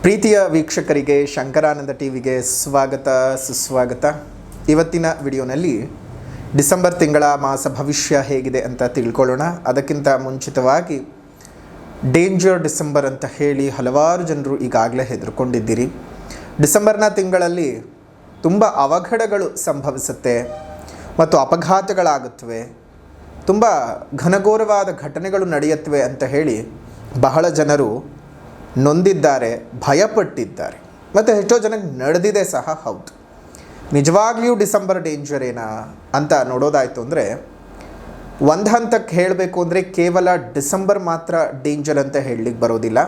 ಪ್ರೀತಿಯ ವೀಕ್ಷಕರಿಗೆ ಶಂಕರಾನಂದ ಟಿವಿಗೆ ಸ್ವಾಗತ ಸುಸ್ವಾಗತ. ಇವತ್ತಿನ ವಿಡಿಯೋನಲ್ಲಿ ಡಿಸೆಂಬರ್ ತಿಂಗಳ ಮಾಸ ಭವಿಷ್ಯ ಹೇಗಿದೆ ಅಂತ ತಿಳ್ಕೊಳ್ಳೋಣ. ಅದಕ್ಕಿಂತ ಮುಂಚಿತವಾಗಿ ಡೇಂಜರ್ ಡಿಸೆಂಬರ್ ಅಂತ ಹೇಳಿ ಹಲವಾರು ಜನರು ಈಗಾಗಲೇ ಹೆದರ್ಕೊಂಡಿದ್ದೀರಿ. ಡಿಸೆಂಬರ್ನ ತಿಂಗಳಲ್ಲಿ ತುಂಬ ಅವಘಡಗಳು ಸಂಭವಿಸುತ್ತೆ ಮತ್ತು ಅಪಘಾತಗಳಾಗುತ್ತವೆ, ತುಂಬ ಘನಘೋರವಾದ ಘಟನೆಗಳು ನಡೆಯುತ್ತವೆ ಅಂತ ಹೇಳಿ ಬಹಳ ಜನರು ನೊಂದಿದ್ದಾರೆ, ಭಯಪಟ್ಟಿದ್ದಾರೆ ಮತ್ತು ಎಷ್ಟೋ ಜನಕ್ಕೆ ನಡೆದಿದೆ ಸಹ. ಹೌದು, ನಿಜವಾಗ್ಲಿಯೂ ಡಿಸೆಂಬರ್ ಡೇಂಜರ್ ಏನಾ ಅಂತ ನೋಡೋದಾಯಿತು ಅಂದರೆ, ಒಂದು ಹಂತಕ್ಕೆ ಹೇಳಬೇಕು ಅಂದರೆ ಕೇವಲ ಡಿಸೆಂಬರ್ ಮಾತ್ರ ಡೇಂಜರ್ ಅಂತ ಹೇಳಲಿಕ್ಕೆ ಬರೋದಿಲ್ಲ.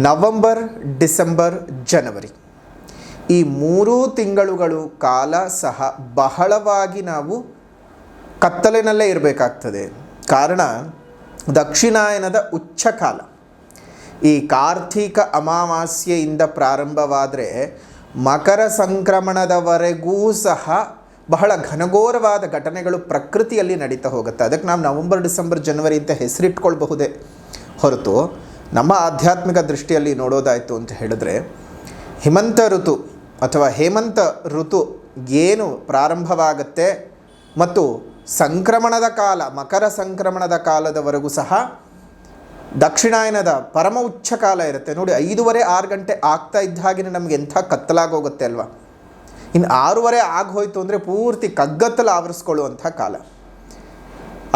ನವಂಬರ್, ಡಿಸೆಂಬರ್, ಜನವರಿ ಈ ಮೂರೂ ತಿಂಗಳುಗಳು ಕಾಲ ಸಹ ಬಹಳವಾಗಿ ನಾವು ಕತ್ತಲಿನಲ್ಲೇ ಇರಬೇಕಾಗ್ತದೆ. ಕಾರಣ ದಕ್ಷಿಣಾಯನದ ಉಚ್ಚ ಕಾಲ. ಈ ಕಾರ್ತಿಕ ಅಮಾವಾಸ್ಯೆಯಿಂದ ಪ್ರಾರಂಭವಾದರೆ ಮಕರ ಸಂಕ್ರಮಣದವರೆಗೂ ಸಹ ಬಹಳ ಘನಘೋರವಾದ ಘಟನೆಗಳು ಪ್ರಕೃತಿಯಲ್ಲಿ ನಡೀತಾ ಹೋಗುತ್ತೆ. ಅದಕ್ಕೆ ನಾವು ನವಂಬರ್, ಡಿಸೆಂಬರ್, ಜನವರಿ ಅಂತ ಹೆಸರಿಟ್ಕೊಳ್ಬಹುದೇ ಹೊರತು ನಮ್ಮ ಆಧ್ಯಾತ್ಮಿಕ ದೃಷ್ಟಿಯಲ್ಲಿ ನೋಡೋದಾಯಿತು ಅಂತ ಹೇಳಿದ್ರೆ, ಹಿಮಂತ ಋತು ಅಥವಾ ಹೇಮಂತ ಋತು ಏನು ಪ್ರಾರಂಭವಾಗುತ್ತೆ ಮತ್ತು ಸಂಕ್ರಮಣದ ಕಾಲ, ಮಕರ ಸಂಕ್ರಮಣದ ಕಾಲದವರೆಗೂ ಸಹ ದಕ್ಷಿಣಾಯನದ ಪರಮ ಉಚ್ಚ ಕಾಲ ಇರುತ್ತೆ. ನೋಡಿ, 5:30-6 ಗಂಟೆ ಆಗ್ತಾ ಇದ್ದ ಹಾಗೆ ನಮಗೆ ಎಂಥ ಕತ್ತಲಾಗೋಗುತ್ತೆ ಅಲ್ವಾ. ಇನ್ನು 6:30 ಆಗೋಯ್ತು ಅಂದರೆ ಪೂರ್ತಿ ಕಗ್ಗತ್ತಲು ಆವರಿಸ್ಕೊಳ್ಳುವಂಥ ಕಾಲ.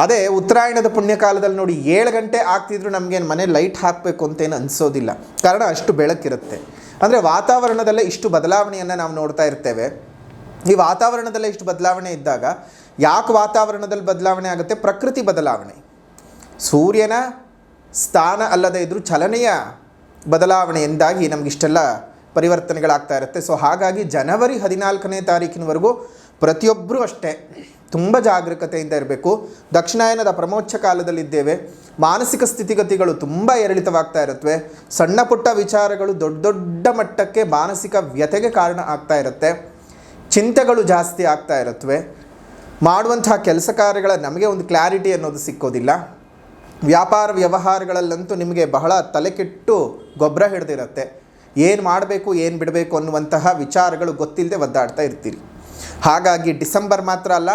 ಅದೇ ಉತ್ತರಾಯಣದ ಪುಣ್ಯಕಾಲದಲ್ಲಿ ನೋಡಿ, 7 ಗಂಟೆ ಆಗ್ತಿದ್ರು ನಮಗೇನು ಮನೆ ಲೈಟ್ ಹಾಕಬೇಕು ಅಂತೇನು ಅನಿಸೋದಿಲ್ಲ. ಕಾರಣ ಅಷ್ಟು ಬೆಳಕಿರುತ್ತೆ. ಅಂದರೆ ವಾತಾವರಣದಲ್ಲೇ ಇಷ್ಟು ಬದಲಾವಣೆಯನ್ನು ನಾವು ನೋಡ್ತಾ ಇರ್ತೇವೆ. ಈ ವಾತಾವರಣದಲ್ಲೇ ಇಷ್ಟು ಬದಲಾವಣೆ ಇದ್ದಾಗ ಯಾಕೆ ವಾತಾವರಣದಲ್ಲಿ ಬದಲಾವಣೆ ಆಗುತ್ತೆ? ಪ್ರಕೃತಿ ಬದಲಾವಣೆ. ಸೂರ್ಯನ ಸ್ಥಾನ ಅಲ್ಲದೆ ಇದ್ದರೂ ಚಲನೆಯ ಬದಲಾವಣೆಯಿಂದಾಗಿ ನಮಗಿಷ್ಟೆಲ್ಲ ಪರಿವರ್ತನೆಗಳಾಗ್ತಾ ಇರುತ್ತೆ. ಸೊ ಹಾಗಾಗಿ ಜನವರಿ 14ನೇ ತಾರೀಕಿನವರೆಗೂ ಪ್ರತಿಯೊಬ್ಬರೂ ಅಷ್ಟೇ ತುಂಬ ಜಾಗರೂಕತೆಯಿಂದ ಇರಬೇಕು. ದಕ್ಷಿಣಾಯನದ ಪ್ರಮೋಚ್ಚ ಕಾಲದಲ್ಲಿದ್ದೇವೆ. ಮಾನಸಿಕ ಸ್ಥಿತಿಗತಿಗಳು ತುಂಬ ಏರಿಳಿತವಾಗ್ತಾ ಇರುತ್ತವೆ. ಸಣ್ಣ ಪುಟ್ಟ ವಿಚಾರಗಳು ದೊಡ್ಡ ದೊಡ್ಡ ಮಟ್ಟಕ್ಕೆ ಮಾನಸಿಕ ವ್ಯಥೆಗೆ ಕಾರಣ ಆಗ್ತಾ ಇರುತ್ತೆ. ಚಿಂತೆಗಳು ಜಾಸ್ತಿ ಆಗ್ತಾ ಇರುತ್ತವೆ. ಮಾಡುವಂತಹ ಕೆಲಸ ಕಾರ್ಯಗಳ ನಮಗೆ ಒಂದು ಕ್ಲಾರಿಟಿ ಅನ್ನೋದು ಸಿಕ್ಕೋದಿಲ್ಲ. ವ್ಯಾಪಾರ ವ್ಯವಹಾರಗಳಲ್ಲಂತೂ ನಿಮಗೆ ಬಹಳ ತಲೆ ಕೆಟ್ಟು ಗೊಬ್ಬರ ಹಿಡಿದಿರುತ್ತೆ. ಏನು ಮಾಡಬೇಕು, ಏನು ಬಿಡಬೇಕು ಅನ್ನುವಂತಹ ವಿಚಾರಗಳು ಗೊತ್ತಿಲ್ಲದೆ ಒದ್ದಾಡ್ತಾ ಇರ್ತೀರಿ. ಹಾಗಾಗಿ ಡಿಸೆಂಬರ್ ಮಾತ್ರ ಅಲ್ಲ,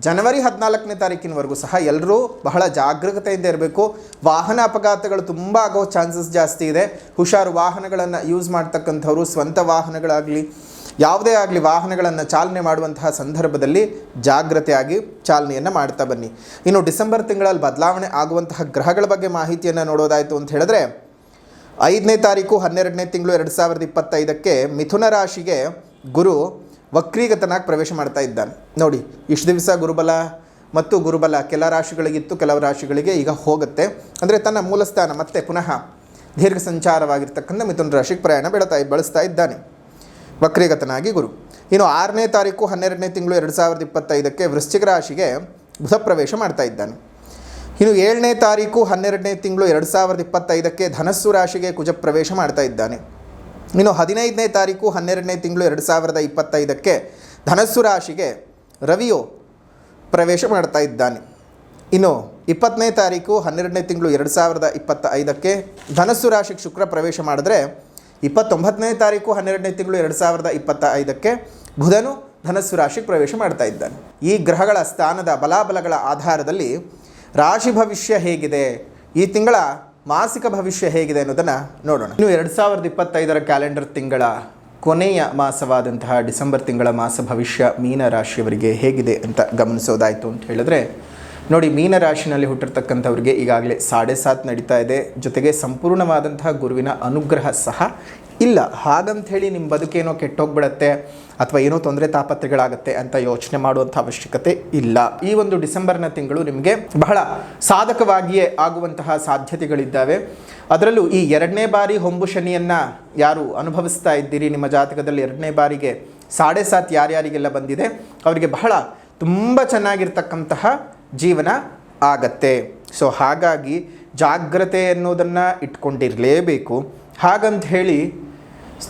ಜನವರಿ 14ನೇ ತಾರೀಕಿನವರೆಗೂ ಸಹ ಎಲ್ಲರೂ ಬಹಳ ಜಾಗರೂಕತೆಯಿಂದ ಇರಬೇಕು. ವಾಹನ ಅಪಘಾತಗಳು ತುಂಬ ಆಗೋ ಚಾನ್ಸಸ್ ಜಾಸ್ತಿ ಇದೆ. ಹುಷಾರು. ವಾಹನಗಳನ್ನು ಯೂಸ್ ಮಾಡ್ತಕ್ಕಂಥವ್ರು ಸ್ವಂತ ವಾಹನಗಳಾಗಲಿ ಯಾವುದೇ ಆಗಲಿ ವಾಹನಗಳನ್ನು ಚಾಲನೆ ಮಾಡುವಂತಹ ಸಂದರ್ಭದಲ್ಲಿ ಜಾಗ್ರತೆಯಾಗಿ ಚಾಲನೆಯನ್ನು ಮಾಡ್ತಾ ಬನ್ನಿ. ಇನ್ನು ಡಿಸೆಂಬರ್ ತಿಂಗಳಲ್ಲಿ ಬದಲಾವಣೆ ಆಗುವಂತಹ ಗ್ರಹಗಳ ಬಗ್ಗೆ ಮಾಹಿತಿಯನ್ನು ನೋಡೋದಾಯಿತು ಅಂತ ಹೇಳಿದ್ರೆ, 5ನೇ ತಾರೀಕು 12ನೇ ತಿಂಗಳು 2025ಕ್ಕೆ ಮಿಥುನ ರಾಶಿಗೆ ಗುರು ವಕ್ರೀಗತನಾಗಿ ಪ್ರವೇಶ ಮಾಡ್ತಾ ಇದ್ದಾನೆ. ನೋಡಿ, ಇಷ್ಟು ದಿವಸ ಗುರುಬಲ ಮತ್ತು ಗುರುಬಲ ಕೆಲ ರಾಶಿಗಳಿಗಿತ್ತು, ಕೆಲವು ರಾಶಿಗಳಿಗೆ ಈಗ ಹೋಗುತ್ತೆ. ಅಂದರೆ ತನ್ನ ಮೂಲಸ್ಥಾನ ಮತ್ತೆ ಪುನಃ ದೀರ್ಘ ಸಂಚಾರವಾಗಿರ್ತಕ್ಕಂಥ ಮಿಥುನ ರಾಶಿಗೆ ಪ್ರಯಾಣ ಬಳಸ್ತಾ ಇದ್ದಾನೆ ವಕ್ರೀಗತನಾಗಿ ಗುರು. ಇನ್ನು 6ನೇ ತಾರೀಕು 12ನೇ ತಿಂಗಳು 2025ಕ್ಕೆ ವೃಶ್ಚಿಕ ರಾಶಿಗೆ ಬುಧ ಪ್ರವೇಶ ಮಾಡ್ತಾ ಇದ್ದಾನೆ. ಇನ್ನು 7ನೇ ತಾರೀಕು 12ನೇ ತಿಂಗಳು 2025ಕ್ಕೆ ಧನಸ್ಸು ರಾಶಿಗೆ ಕುಜ ಪ್ರವೇಶ ಮಾಡ್ತಾ ಇದ್ದಾನೆ. ಇನ್ನು 15ನೇ ತಾರೀಕು 12ನೇ ತಿಂಗಳು 2025ಕ್ಕೆ ಧನಸ್ಸು ರಾಶಿಗೆ ರವಿಯು ಪ್ರವೇಶ ಮಾಡ್ತಾ ಇದ್ದಾನೆ. ಇನ್ನು 20ನೇ ತಾರೀಕು 12ನೇ ತಿಂಗಳು 2025ಕ್ಕೆ ಧನಸ್ಸು ರಾಶಿಗೆ ಶುಕ್ರ ಪ್ರವೇಶ ಮಾಡಿದ್ರೆ, 29ನೇ ತಾರೀಕು 12ನೇ ತಿಂಗಳು 2025ಕ್ಕೆ ಬುಧನು ಧನಸ್ಸು ರಾಶಿಗೆ ಪ್ರವೇಶ ಮಾಡ್ತಾ ಇದ್ದಾನೆ. ಈ ಗ್ರಹಗಳ ಸ್ಥಾನದ ಬಲಾಬಲಗಳ ಆಧಾರದಲ್ಲಿ ರಾಶಿ ಭವಿಷ್ಯ ಹೇಗಿದೆ, ಈ ತಿಂಗಳ ಮಾಸಿಕ ಭವಿಷ್ಯ ಹೇಗಿದೆ ಅನ್ನೋದನ್ನು ನೋಡೋಣ. ಇನ್ನು 2025ರ ಕ್ಯಾಲೆಂಡರ್ ತಿಂಗಳ ಕೊನೆಯ ಮಾಸವಾದಂತಹ ಡಿಸೆಂಬರ್ ತಿಂಗಳ ಮಾಸ ಭವಿಷ್ಯ ಮೀನ ರಾಶಿಯವರಿಗೆ ಹೇಗಿದೆ ಅಂತ ಗಮನಿಸೋದಾಯಿತು ಅಂತ ಹೇಳಿದ್ರೆ, ನೋಡಿ, ಮೀನ ರಾಶಿನಲ್ಲಿ ಹುಟ್ಟಿರ್ತಕ್ಕಂಥವ್ರಿಗೆ ಈಗಾಗಲೇ 7.5 ನಡೀತಾ ಇದೆ. ಜೊತೆಗೆ ಸಂಪೂರ್ಣವಾದಂತಹ ಗುರುವಿನ ಅನುಗ್ರಹ ಸಹ ಇಲ್ಲ. ಹಾಗಂಥೇಳಿ ನಿಮ್ಮ ಬದುಕೇನೋ ಕೆಟ್ಟೋಗ್ಬಿಡತ್ತೆ ಅಥವಾ ಏನೋ ತೊಂದರೆ ತಾಪತ್ರೆಗಳಾಗತ್ತೆ ಅಂತ ಯೋಚನೆ ಮಾಡುವಂಥ ಅವಶ್ಯಕತೆ ಇಲ್ಲ. ಈ ಒಂದು ಡಿಸೆಂಬರ್ನ ತಿಂಗಳು ನಿಮಗೆ ಬಹಳ ಸಾಧಕವಾಗಿಯೇ ಆಗುವಂತಹ ಸಾಧ್ಯತೆಗಳಿದ್ದಾವೆ. ಅದರಲ್ಲೂ ಈ 2ನೇ ಬಾರಿ ಹೊಂಬು ಶನಿಯನ್ನು ಯಾರು ಅನುಭವಿಸ್ತಾ ಇದ್ದೀರಿ, ನಿಮ್ಮ ಜಾತಕದಲ್ಲಿ 2ನೇ ಬಾರಿಗೆ 7.5 ಯಾರ್ಯಾರಿಗೆಲ್ಲ ಬಂದಿದೆ ಅವರಿಗೆ ಬಹಳ ತುಂಬ ಚೆನ್ನಾಗಿರ್ತಕ್ಕಂತಹ ಜೀವನ ಆಗತ್ತೆ. ಸೊ ಹಾಗಾಗಿ ಜಾಗ್ರತೆ ಅನ್ನೋದನ್ನು ಇಟ್ಕೊಂಡಿರಲೇಬೇಕು. ಹಾಗಂತ ಹೇಳಿ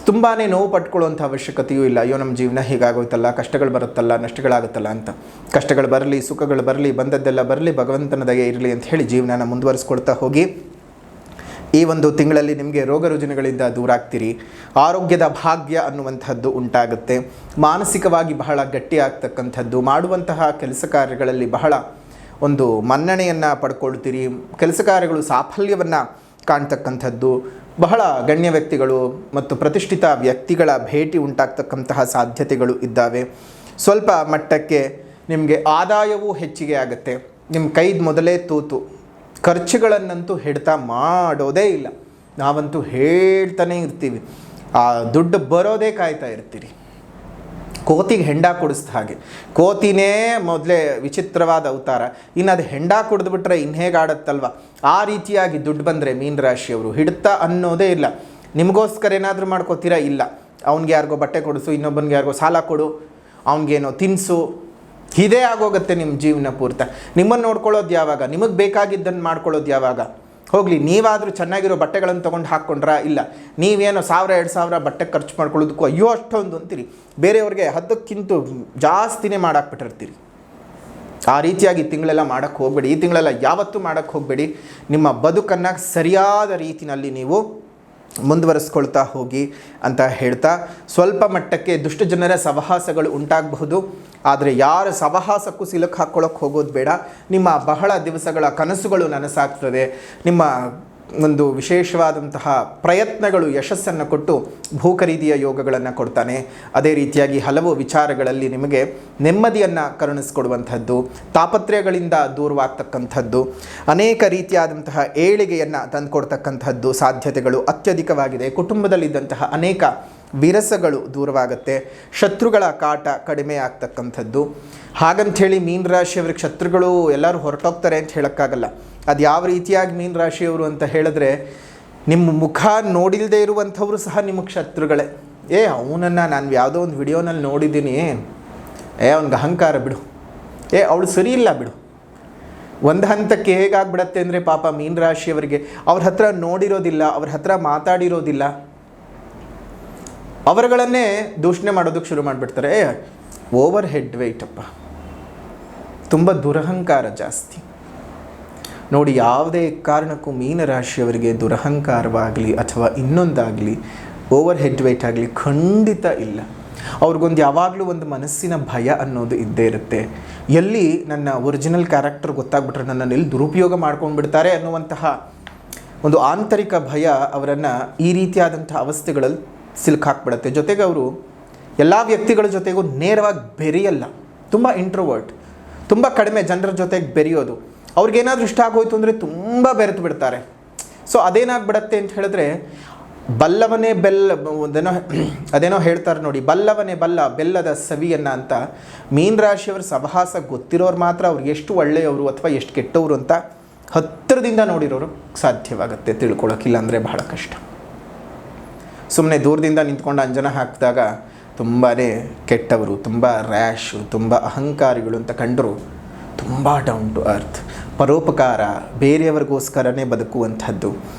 ತುಂಬಾ ನೋವು ಪಟ್ಕೊಳ್ಳುವಂಥ ಅವಶ್ಯಕತೆಯೂ ಇಲ್ಲ. ಅಯ್ಯೋ, ನಮ್ಮ ಜೀವನ ಹೀಗಾಗೋಯ್ತಲ್ಲ, ಕಷ್ಟಗಳು ಬರುತ್ತಲ್ಲ, ನಷ್ಟಗಳಾಗುತ್ತಲ್ಲ ಅಂತ. ಕಷ್ಟಗಳು ಬರಲಿ, ಸುಖಗಳು ಬರಲಿ, ಬಂದದ್ದೆಲ್ಲ ಬರಲಿ, ಭಗವಂತನ ದಯೆ ಇರಲಿ ಅಂತ ಹೇಳಿ ಜೀವನನ ಮುಂದುವರಿಸ್ಕೊಳ್ತಾ ಹೋಗಿ. ಈ ಒಂದು ತಿಂಗಳಲ್ಲಿ ನಿಮಗೆ ರೋಗ ರುಜಿನಗಳಿಂದ ದೂರ ಆಗ್ತೀರಿ. ಆರೋಗ್ಯದ ಭಾಗ್ಯ ಅನ್ನುವಂಥದ್ದು ಉಂಟಾಗುತ್ತೆ. ಮಾನಸಿಕವಾಗಿ ಬಹಳ ಗಟ್ಟಿಯಾಗ್ತಕ್ಕಂಥದ್ದು, ಮಾಡುವಂತಹ ಕೆಲಸ ಕಾರ್ಯಗಳಲ್ಲಿ ಬಹಳ ಒಂದು ಮನ್ನಣೆಯನ್ನು ಪಡ್ಕೊಳ್ತೀರಿ. ಕೆಲಸ ಕಾರ್ಯಗಳು ಸಾಫಲ್ಯವನ್ನು ಕಾಣ್ತಕ್ಕಂಥದ್ದು, ಬಹಳ ಗಣ್ಯ ವ್ಯಕ್ತಿಗಳು ಮತ್ತು ಪ್ರತಿಷ್ಠಿತ ವ್ಯಕ್ತಿಗಳ ಭೇಟಿ ಉಂಟಾಗ್ತಕ್ಕಂತಹ ಸಾಧ್ಯತೆಗಳು ಇದ್ದಾವೆ. ಸ್ವಲ್ಪ ಮಟ್ಟಕ್ಕೆ ನಿಮಗೆ ಆದಾಯವೂ ಹೆಚ್ಚಿಗೆ ಆಗುತ್ತೆ. ನಿಮ್ಮ ಕೈದು ಮೊದಲೇ ತೂತು. ಖರ್ಚುಗಳನ್ನಂತೂ ಹಿಡ್ತಾ ಮಾಡೋದೇ ಇಲ್ಲ. ನಾವಂತೂ ಹೇಳ್ತಾನೆ ಇರ್ತೀವಿ, ಆ ದುಡ್ಡು ಬರೋದೇ ಕಾಯ್ತಾ ಇರ್ತೀರಿ. ಕೋತಿಗೆ ಹೆಂಡ ಕುಡಿಸ್ದ ಹಾಗೆ. ಕೋತಿನೇ ಮೊದಲೇ ವಿಚಿತ್ರವಾದ ಅವತಾರ, ಇನ್ನು ಅದು ಹೆಂಡ ಕುಡಿದ್ಬಿಟ್ರೆ ಇನ್ನು ಹೇಗೆ ಆಡತ್ತಲ್ವ, ಆ ರೀತಿಯಾಗಿ ದುಡ್ಡು ಬಂದರೆ ಮೀನರಾಶಿಯವರು ಹಿಡ್ತಾ ಅನ್ನೋದೇ ಇಲ್ಲ. ನಿಮಗೋಸ್ಕರ ಏನಾದರೂ ಮಾಡ್ಕೋತೀರಾ? ಇಲ್ಲ. ಅವ್ನಿಗೆ ಯಾರಿಗೋ ಬಟ್ಟೆ ಕೊಡಿಸು, ಇನ್ನೊಬ್ಬನಿಗೆ ಯಾರಿಗೋ ಸಾಲ ಕೊಡು, ಅವ್ನಿಗೇನೋ ತಿನ್ನಿಸು, ಇದೇ ಆಗೋಗುತ್ತೆ ನಿಮ್ಮ ಜೀವನ ಪೂರ್ತಿ. ನಿಮ್ಮನ್ನು ನೋಡ್ಕೊಳ್ಳೋದು ಯಾವಾಗ? ನಿಮಗೆ ಬೇಕಾಗಿದ್ದನ್ನು ಮಾಡ್ಕೊಳ್ಳೋದು ಯಾವಾಗ? ಹೋಗಲಿ, ನೀವಾದರೂ ಚೆನ್ನಾಗಿರೋ ಬಟ್ಟೆಗಳನ್ನು ತೊಗೊಂಡು ಹಾಕ್ಕೊಂಡ್ರಾ? ಇಲ್ಲ. ನೀವೇನೋ 1000-2000 ಬಟ್ಟೆ ಖರ್ಚು ಮಾಡ್ಕೊಳ್ಳೋದಕ್ಕೂ ಅಯ್ಯೋ ಅಷ್ಟೊಂದು ಅಂತೀರಿ. ಬೇರೆಯವ್ರಿಗೆ 10ಕ್ಕಿಂತ ಜಾಸ್ತಿನೇ ಮಾಡಾಕ್ಬಿಟ್ಟಿರ್ತೀರಿ. ಆ ರೀತಿಯಾಗಿ ತಿಂಗಳೆಲ್ಲ ಮಾಡೋಕ್ಕೆ ಹೋಗಬೇಡಿ. ಈ ತಿಂಗಳೆಲ್ಲ ಯಾವತ್ತೂ ಮಾಡೋಕ್ಕೆ ಹೋಗಬೇಡಿ. ನಿಮ್ಮ ಬದುಕನ್ನು ಸರಿಯಾದ ರೀತಿಯಲ್ಲಿ ನೀವು ಮುಂದುವರಿಸ್ಕೊಳ್ತಾ ಹೋಗಿ ಅಂತ ಹೇಳ್ತಾ, ಸ್ವಲ್ಪ ಮಟ್ಟಕ್ಕೆ ದುಷ್ಟ ಜನರ ಸಹವಾಸಗಳು ಉಂಟಾಗಬಹುದು. ಆದರೆ ಯಾರ ಸಹವಾಸಕ್ಕೂ ಸಿಲುಕು ಹಾಕ್ಕೊಳ್ಳೋಕೆ ಹೋಗೋದು ಬೇಡ. ನಿಮ್ಮ ಬಹಳ ದಿವಸಗಳ ಕನಸುಗಳು ನನಸಾಗ್ತದೆ. ನಿಮ್ಮ ಒಂದು ವಿಶೇಷವಾದಂತಹ ಪ್ರಯತ್ನಗಳು ಯಶಸ್ಸನ್ನು ಕೊಟ್ಟು ಭೂಖರೀದಿಯ ಯೋಗಗಳನ್ನು ಕೊಡ್ತಾನೆ. ಅದೇ ರೀತಿಯಾಗಿ ಹಲವು ವಿಚಾರಗಳಲ್ಲಿ ನಿಮಗೆ ನೆಮ್ಮದಿಯನ್ನು ಕರುಣಿಸ್ಕೊಡುವಂಥದ್ದು, ತಾಪತ್ರಯಗಳಿಂದ ದೂರವಾಗ್ತಕ್ಕಂಥದ್ದು, ಅನೇಕ ರೀತಿಯಾದಂತಹ ಏಳಿಗೆಯನ್ನು ತಂದುಕೊಡ್ತಕ್ಕಂಥದ್ದು ಸಾಧ್ಯತೆಗಳು ಅತ್ಯಧಿಕವಾಗಿದೆ. ಕುಟುಂಬದಲ್ಲಿದ್ದಂತಹ ಅನೇಕ ವಿರಸಗಳು ದೂರವಾಗುತ್ತೆ. ಶತ್ರುಗಳ ಕಾಟ ಕಡಿಮೆ ಆಗ್ತಕ್ಕಂಥದ್ದು. ಹಾಗಂಥೇಳಿ ಮೀನರಾಶಿಯವ್ರಿಗೆ ಶತ್ರುಗಳು ಎಲ್ಲರೂ ಹೊರಟೋಗ್ತಾರೆ ಅಂತ ಹೇಳೋಕ್ಕಾಗಲ್ಲ. ಅದು ಯಾವ ರೀತಿಯಾಗಿ ಮೀನರಾಶಿಯವರು ಅಂತ ಹೇಳಿದ್ರೆ, ನಿಮ್ಮ ಮುಖ ನೋಡಿಲ್ಲದೆ ಇರುವಂಥವರು ಸಹ ನಿಮಗೆ ಶತ್ರುಗಳೇ. ಅವನನ್ನು ನಾನು ಯಾವುದೋ ಒಂದು ವಿಡಿಯೋನಲ್ಲಿ ನೋಡಿದ್ದೀನಿ, ಅವ್ನಿಗೆ ಅಹಂಕಾರ ಬಿಡು, ಅವಳು ಸರಿ ಇಲ್ಲ ಬಿಡು. ಒಂದು ಹಂತಕ್ಕೆ ಹೇಗಾಗ್ಬಿಡತ್ತೆ ಅಂದರೆ, ಪಾಪ ಮೀನರಾಶಿಯವರಿಗೆ ಅವ್ರ ಹತ್ರ ನೋಡಿರೋದಿಲ್ಲ, ಅವ್ರ ಹತ್ರ ಮಾತಾಡಿರೋದಿಲ್ಲ, ಅವರುಗಳನ್ನೇ ದೂಷಣೆ ಮಾಡೋದಕ್ಕೆ ಶುರು ಮಾಡಿಬಿಡ್ತಾರೆ. ಓವರ್ ಹೆಡ್ ವೆಯ್ಟಪ್ಪ, ತುಂಬ ದುರಹಂಕಾರ ಜಾಸ್ತಿ. ನೋಡಿ, ಯಾವುದೇ ಕಾರಣಕ್ಕೂ ಮೀನರಾಶಿಯವರಿಗೆ ದುರಹಂಕಾರವಾಗಲಿ ಅಥವಾ ಇನ್ನೊಂದಾಗಲಿ, ಓವರ್ ಹೆಡ್ ವೆಯ್ಟ್ ಆಗಲಿ ಖಂಡಿತ ಇಲ್ಲ. ಅವ್ರಿಗೊಂದು ಯಾವಾಗಲೂ ಒಂದು ಮನಸ್ಸಿನ ಭಯ ಅನ್ನೋದು ಇದ್ದೇ ಇರುತ್ತೆ. ಎಲ್ಲಿ ನನ್ನ ಒರಿಜಿನಲ್ ಕ್ಯಾರೆಕ್ಟರ್ ಗೊತ್ತಾಗ್ಬಿಟ್ರೆ ನನ್ನನ್ನು ಎಲ್ಲಿ ದುರುಪಯೋಗ ಮಾಡ್ಕೊಂಡು ಬಿಡ್ತಾರೆ ಅನ್ನುವಂತಹ ಒಂದು ಆಂತರಿಕ ಭಯ ಅವರನ್ನು ಈ ರೀತಿಯಾದಂಥ ಅವಸ್ಥೆಗಳಲ್ಲಿ ಸಿಲುಕಾಕ್ಬಿಡುತ್ತೆ. ಜೊತೆಗೆ ಅವರು ಎಲ್ಲ ವ್ಯಕ್ತಿಗಳ ಜೊತೆಗೂ ನೇರವಾಗಿ ಬೆರೆಯಲ್ಲ. ತುಂಬ ಇಂಟ್ರೋವರ್ಟ್, ತುಂಬ ಕಡಿಮೆ ಜನರ ಜೊತೆಗೆ ಬೆರೆಯೋದು. ಅವ್ರಿಗೇನಾದರೂ ಇಷ್ಟ ಆಗೋಯ್ತು ಅಂದರೆ ತುಂಬ ಬೆರೆತು ಬಿಡ್ತಾರೆ. ಸೊ ಅದೇನಾಗ್ಬಿಡತ್ತೆ ಅಂತ ಹೇಳಿದ್ರೆ, ಬಲ್ಲವನೇ ಅದೇನೋ ಹೇಳ್ತಾರೆ ನೋಡಿ, ಬಲ್ಲವನೇ ಬಲ್ಲ ಬೆಲ್ಲದ ಸವಿಯನ್ನು ಅಂತ. ಮೀನರಾಶಿಯವರ ಸಹವಾಸ ಗೊತ್ತಿರೋರು ಮಾತ್ರ ಅವ್ರು ಎಷ್ಟು ಒಳ್ಳೆಯವರು ಅಥವಾ ಎಷ್ಟು ಕೆಟ್ಟವರು ಅಂತ ಹತ್ತಿರದಿಂದ ನೋಡಿರೋರು ಸಾಧ್ಯವಾಗುತ್ತೆ ತಿಳ್ಕೊಳ್ಳೋಕ್ಕಿಲ್ಲ ಅಂದರೆ ಬಹಳ ಕಷ್ಟ. ಸುಮ್ಮನೆ ದೂರದಿಂದ ನಿಂತ್ಕೊಂಡು ಅಂಜನ ಹಾಕಿದಾಗ ತುಂಬಾ ಕೆಟ್ಟವರು, ತುಂಬ ರ್ಯಾಶು, ತುಂಬ ಅಹಂಕಾರಿಗಳು ಅಂತ ಕಂಡರು ತುಂಬ ಡೌನ್ ಟು ಅರ್ತ್, ಪರೋಪಕಾರ, ಬೇರೆಯವರಿಗೋಸ್ಕರನೇ ಬದುಕುವಂಥದ್ದು,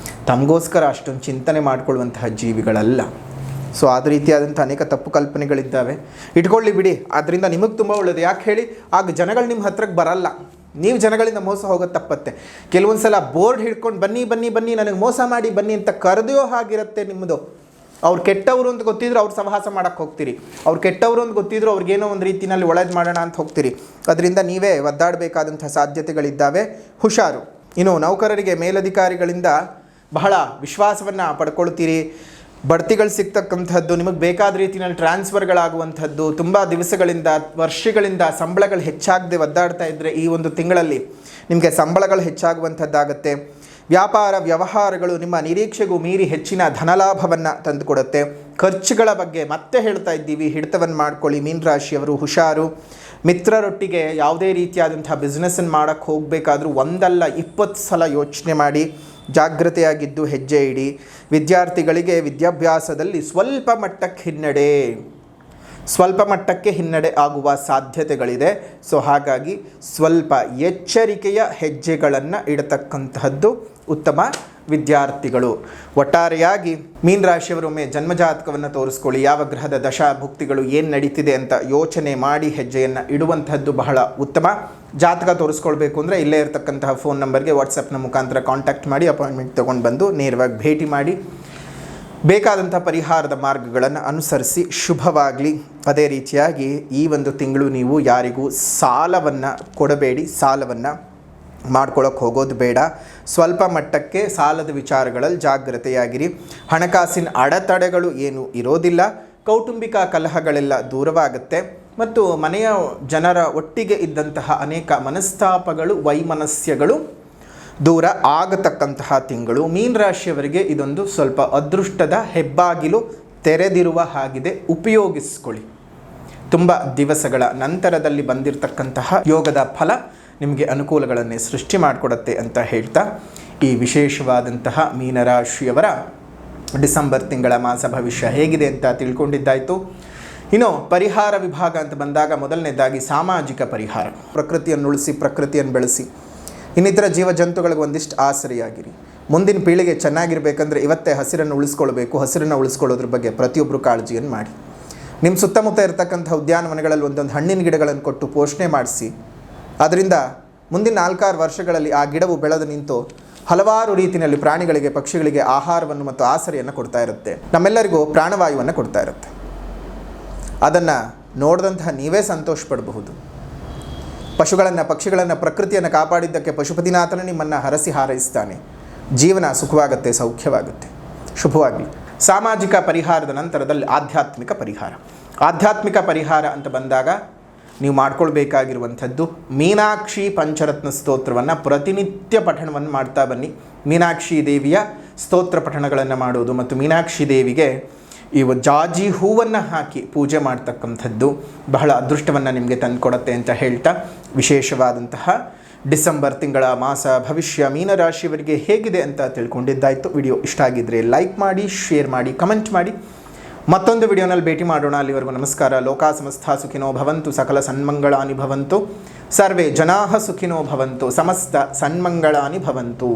ತಮಗೋಸ್ಕರ ಅಷ್ಟೊಂದು ಚಿಂತನೆ ಮಾಡಿಕೊಳ್ಳುವಂತಹ ಜೀವಿಗಳಲ್ಲ. ಸೊ ಆದ ರೀತಿಯಾದಂಥ ಅನೇಕ ತಪ್ಪು ಕಲ್ಪನೆಗಳಿದ್ದಾವೆ, ಇಟ್ಕೊಳ್ಳಿ ಬಿಡಿ. ಆದ್ದರಿಂದ ನಿಮಗೆ ತುಂಬ ಒಳ್ಳೆಯದು. ಯಾಕೆ ಹೇಳಿ, ಆಗ ಜನಗಳು ನಿಮ್ಮ ಹತ್ರಕ್ಕೆ ಬರಲ್ಲ. ನೀವು ಜನಗಳಿಂದ ಮೋಸ ಹೋಗೋದು ತಪ್ಪತ್ತೆ. ಕೆಲವೊಂದು ಸಲ ಬೋರ್ಡ್ ಹಿಡ್ಕೊಂಡು ಬನ್ನಿ ಬನ್ನಿ ಬನ್ನಿ ನನಗೆ ಮೋಸ ಮಾಡಿ ಬನ್ನಿ ಅಂತ ಕರೆದೋ ಹಾಗಿರುತ್ತೆ ನಿಮ್ಮದು. ಅವ್ರು ಕೆಟ್ಟವರು ಅಂತ ಗೊತ್ತಿದ್ರು ಅವ್ರು ಸಹವಾಸ ಮಾಡೋಕ್ಕೆ ಹೋಗ್ತೀರಿ. ಅವ್ರು ಕೆಟ್ಟವರು ಅಂತ ಗೊತ್ತಿದ್ರು ಅವ್ರಿಗೇನೋ ಒಂದು ರೀತಿಯಲ್ಲಿ ಒಳ್ಳೇದು ಮಾಡೋಣ ಅಂತ ಹೋಗ್ತೀರಿ. ಅದರಿಂದ ನೀವೇ ಒದ್ದಾಡಬೇಕಾದಂಥ ಸಾಧ್ಯತೆಗಳಿದ್ದಾವೆ, ಹುಷಾರು. ಇನ್ನು ನೌಕರರಿಗೆ ಮೇಲಧಿಕಾರಿಗಳಿಂದ ಬಹಳ ವಿಶ್ವಾಸವನ್ನು ಪಡ್ಕೊಳ್ತೀರಿ. ಬಡ್ತಿಗಳು ಸಿಗ್ತಕ್ಕಂಥದ್ದು, ನಿಮಗೆ ಬೇಕಾದ ರೀತಿಯಲ್ಲಿ ಟ್ರಾನ್ಸ್ಫರ್ಗಳಾಗುವಂಥದ್ದು, ತುಂಬ ದಿವಸಗಳಿಂದ ವರ್ಷಗಳಿಂದ ಸಂಬಳಗಳು ಹೆಚ್ಚಾಗದೆ ಒದ್ದಾಡ್ತಾ ಇದ್ದರೆ ಈ ಒಂದು ತಿಂಗಳಲ್ಲಿ ನಿಮಗೆ ಸಂಬಳಗಳು ಹೆಚ್ಚಾಗುವಂಥದ್ದಾಗತ್ತೆ. ವ್ಯಾಪಾರ ವ್ಯವಹಾರಗಳು ನಿಮ್ಮ ನಿರೀಕ್ಷೆಗೂ ಮೀರಿ ಹೆಚ್ಚಿನ ಧನಲಾಭವನ್ನು ತಂದುಕೊಡುತ್ತೆ. ಖರ್ಚುಗಳ ಬಗ್ಗೆ ಮತ್ತೆ ಹೇಳ್ತಾ ಇದ್ದೀವಿ, ಹಿಡಿತವನ್ನು ಮಾಡ್ಕೊಳ್ಳಿ ಮೀನರಾಶಿಯವರು, ಹುಷಾರು. ಮಿತ್ರರೊಟ್ಟಿಗೆ ಯಾವುದೇ ರೀತಿಯಾದಂಥ ಬಿಸ್ನೆಸ್ಸನ್ನು ಮಾಡೋಕ್ಕೆ ಹೋಗಬೇಕಾದ್ರೂ 1 ಅಲ್ಲ 20 ಸಲ ಯೋಚನೆ ಮಾಡಿ ಜಾಗ್ರತೆಯಾಗಿದ್ದು ಹೆಜ್ಜೆ ಇಡಿ. ವಿದ್ಯಾರ್ಥಿಗಳಿಗೆ ವಿದ್ಯಾಭ್ಯಾಸದಲ್ಲಿ ಸ್ವಲ್ಪ ಮಟ್ಟಕ್ಕೆ ಹಿನ್ನಡೆ ಆಗುವ ಸಾಧ್ಯತೆಗಳಿದೆ. ಸೊ ಹಾಗಾಗಿ ಸ್ವಲ್ಪ ಎಚ್ಚರಿಕೆಯ ಹೆಜ್ಜೆಗಳನ್ನು ಇಡತಕ್ಕಂತಹದ್ದು ಉತ್ತಮ ವಿದ್ಯಾರ್ಥಿಗಳು. ಒಟ್ಟಾರೆಯಾಗಿ ಮೀನರಾಶಿಯವರೊಮ್ಮೆ ಜನ್ಮಜಾತಕವನ್ನು ತೋರಿಸ್ಕೊಳ್ಳಿ. ಯಾವ ಗ್ರಹದ ದಶಾ ಭುಕ್ತಿಗಳು ಏನು ನಡೀತಿದೆ ಅಂತ ಯೋಚನೆ ಮಾಡಿ ಹೆಜ್ಜೆಯನ್ನು ಇಡುವಂಥದ್ದು ಬಹಳ ಉತ್ತಮ. ಜಾತಕ ತೋರಿಸ್ಕೊಳ್ಬೇಕು ಅಂದರೆ ಇಲ್ಲೇ ಇರತಕ್ಕಂತಹ ಫೋನ್ ನಂಬರ್ಗೆ ವಾಟ್ಸಪ್ನ ಮುಖಾಂತರ ಕಾಂಟ್ಯಾಕ್ಟ್ ಮಾಡಿ ಅಪಾಯಿಂಟ್ಮೆಂಟ್ ತೊಗೊಂಡು ಬಂದು ನೇರವಾಗಿ ಭೇಟಿ ಮಾಡಿ ಬೇಕಾದಂಥ ಪರಿಹಾರದ ಮಾರ್ಗಗಳನ್ನು ಅನುಸರಿಸಿ ಶುಭವಾಗಲಿ. ಅದೇ ರೀತಿಯಾಗಿ ಈ ಒಂದು ತಿಂಗಳು ನೀವು ಯಾರಿಗೂ ಸಾಲವನ್ನು ಕೊಡಬೇಡಿ, ಸಾಲವನ್ನು ಮಾಡ್ಕೊಳ್ಳೋಕೆ ಹೋಗೋದು ಬೇಡ. ಸ್ವಲ್ಪ ಮಟ್ಟಕ್ಕೆ ಸಾಲದ ವಿಚಾರಗಳಲ್ಲಿ ಜಾಗ್ರತೆಯಾಗಿರಿ. ಹಣಕಾಸಿನ ಅಡೆತಡೆಗಳು ಏನು ಇರೋದಿಲ್ಲ. ಕೌಟುಂಬಿಕ ಕಲಹಗಳೆಲ್ಲ ದೂರವಾಗುತ್ತೆ ಮತ್ತು ಮನೆಯ ಜನರ ಒಟ್ಟಿಗೆ ಇದ್ದಂತಹ ಅನೇಕ ಮನಸ್ತಾಪಗಳು, ವೈಮನಸ್ಯಗಳು ದೂರ ಆಗತಕ್ಕಂತಹ ತಿಂಗಳು. ಮೀನ ರಾಶಿಯವರಿಗೆ ಇದೊಂದು ಸ್ವಲ್ಪ ಅದೃಷ್ಟದ ಹೆಬ್ಬಾಗಿಲು ತೆರೆದಿರುವ ಹಾಗಿದೆ, ಉಪಯೋಗಿಸ್ಕೊಳ್ಳಿ. ತುಂಬ ದಿವಸಗಳ ನಂತರದಲ್ಲಿ ಬಂದಿರತಕ್ಕಂತಹ ಯೋಗದ ಫಲ ನಿಮಗೆ ಅನುಕೂಲಗಳನ್ನೇ ಸೃಷ್ಟಿ ಮಾಡಿಕೊಡುತ್ತೆ ಅಂತ ಹೇಳ್ತಾ ಈ ವಿಶೇಷವಾದಂತಹ ಮೀನರಾಶಿಯವರ ಡಿಸೆಂಬರ್ ತಿಂಗಳ ಮಾಸ ಭವಿಷ್ಯ ಹೇಗಿದೆ ಅಂತ ತಿಳ್ಕೊಂಡಿದ್ದಾಯಿತು. ಇನ್ನು ಪರಿಹಾರ ವಿಭಾಗ ಅಂತ ಬಂದಾಗ ಮೊದಲನೇದಾಗಿ ಸಾಮಾಜಿಕ ಪರಿಹಾರ. ಪ್ರಕೃತಿಯನ್ನು ಉಳಿಸಿ, ಪ್ರಕೃತಿಯನ್ನು ಬೆಳೆಸಿ, ಇನ್ನಿತರ ಜೀವ ಜಂತುಗಳಿಗೆ ಒಂದಿಷ್ಟು ಆಸರಿಯಾಗಿರಿ. ಮುಂದಿನ ಪೀಳಿಗೆ ಚೆನ್ನಾಗಿರಬೇಕಂದ್ರೆ ಇವತ್ತೇ ಹಸಿರನ್ನು ಉಳಿಸ್ಕೊಳ್ಬೇಕು. ಹಸಿರನ್ನು ಉಳಿಸ್ಕೊಳ್ಳೋದ್ರ ಬಗ್ಗೆ ಪ್ರತಿಯೊಬ್ಬರು ಕಾಳಜಿಯನ್ನು ಮಾಡಿ. ನಿಮ್ಮ ಸುತ್ತಮುತ್ತ ಇರತಕ್ಕಂಥ ಉದ್ಯಾನವನಗಳಲ್ಲಿ ಒಂದೊಂದು ಹಣ್ಣಿನ ಗಿಡಗಳನ್ನು ಕೊಟ್ಟು ಪೋಷಣೆ ಮಾಡಿಸಿ. ಅದರಿಂದ ಮುಂದಿನ 4-6 ವರ್ಷಗಳಲ್ಲಿ ಆ ಗಿಡವು ಬೆಳೆದು ನಿಂತು ಹಲವಾರು ರೀತಿಯಲ್ಲಿ ಪ್ರಾಣಿಗಳಿಗೆ, ಪಕ್ಷಿಗಳಿಗೆ ಆಹಾರವನ್ನು ಮತ್ತು ಆಸರೆಯನ್ನು ಕೊಡ್ತಾ ಇರುತ್ತೆ. ನಮ್ಮೆಲ್ಲರಿಗೂ ಪ್ರಾಣವಾಯುವನ್ನು ಕೊಡ್ತಾ ಇರುತ್ತೆ. ಅದನ್ನು ನೋಡಿದಂತಹ ನೀವೇ ಸಂತೋಷ ಪಡಬಹುದು. ಪಶುಗಳನ್ನು, ಪಕ್ಷಿಗಳನ್ನು, ಪ್ರಕೃತಿಯನ್ನು ಕಾಪಾಡಿದ್ದಕ್ಕೆ ಪಶುಪತಿನಾಥನ ನಿಮ್ಮನ್ನು ಹರಸಿ ಹಾರೈಸ್ತಾನೆ. ಜೀವನ ಸುಖವಾಗುತ್ತೆ, ಸೌಖ್ಯವಾಗುತ್ತೆ. ಶುಭವಾಗಲಿ. ಸಾಮಾಜಿಕ ಪರಿಹಾರದ ನಂತರದಲ್ಲಿ ಆಧ್ಯಾತ್ಮಿಕ ಪರಿಹಾರ. ಆಧ್ಯಾತ್ಮಿಕ ಪರಿಹಾರ ಅಂತ ಬಂದಾಗ ನೀವು ಮಾಡ್ಕೊಳ್ಬೇಕಾಗಿರುವಂಥದ್ದು ಮೀನಾಕ್ಷಿ ಪಂಚರತ್ನ ಸ್ತೋತ್ರವನ್ನು ಪ್ರತಿನಿತ್ಯ ಪಠಣವನ್ನು ಮಾಡ್ತಾ ಬನ್ನಿ. ಮೀನಾಕ್ಷಿ ದೇವಿಯ ಸ್ತೋತ್ರ ಪಠಣಗಳನ್ನು ಮಾಡೋದು ಮತ್ತು ಮೀನಾಕ್ಷಿ ದೇವಿಗೆ ಜಾಜಿ ಹೂವನ್ನು ಹಾಕಿ ಪೂಜೆ ಮಾಡ್ತಕ್ಕಂಥದ್ದು ಬಹಳ ಅದೃಷ್ಟವನ್ನು ನಿಮಗೆ ತಂದುಕೊಡುತ್ತೆ ಅಂತ ಹೇಳ್ತಾ ವಿಶೇಷವಾದಂತಹ ಡಿಸೆಂಬರ್ ತಿಂಗಳ ಮಾಸ ಭವಿಷ್ಯ ಮೀನರಾಶಿಯವರಿಗೆ ಹೇಗಿದೆ ಅಂತ ತಿಳ್ಕೊಂಡಿದ್ದಾಯಿತು. ವಿಡಿಯೋ ಇಷ್ಟ ಆಗಿದ್ದರೆ ಲೈಕ್ ಮಾಡಿ, ಶೇರ್ ಮಾಡಿ, ಕಮೆಂಟ್ ಮಾಡಿ. ಮತ್ತೊಂದು ವಿಡಿಯೋನಲ್ಲಿ ಭೇಟಿ ಮಾಡೋಣ. ಅಲ್ಲಿವರೆಗೂ ನಮಸ್ಕಾರ. ಲೋಕಾ ಸಮಸ್ತ ಸುಖಿನೋ ಭವಂತು, ಸಕಲ ಸನ್ಮಂಗಳಾನಿ ಭವಂತು, ಸರ್ವೇ ಜನಾಃ ಸುಖಿನೋ ಭವಂತು, ಸಮಸ್ತ ಸನ್ಮಂಗಳಾನಿ ಭವಂತು.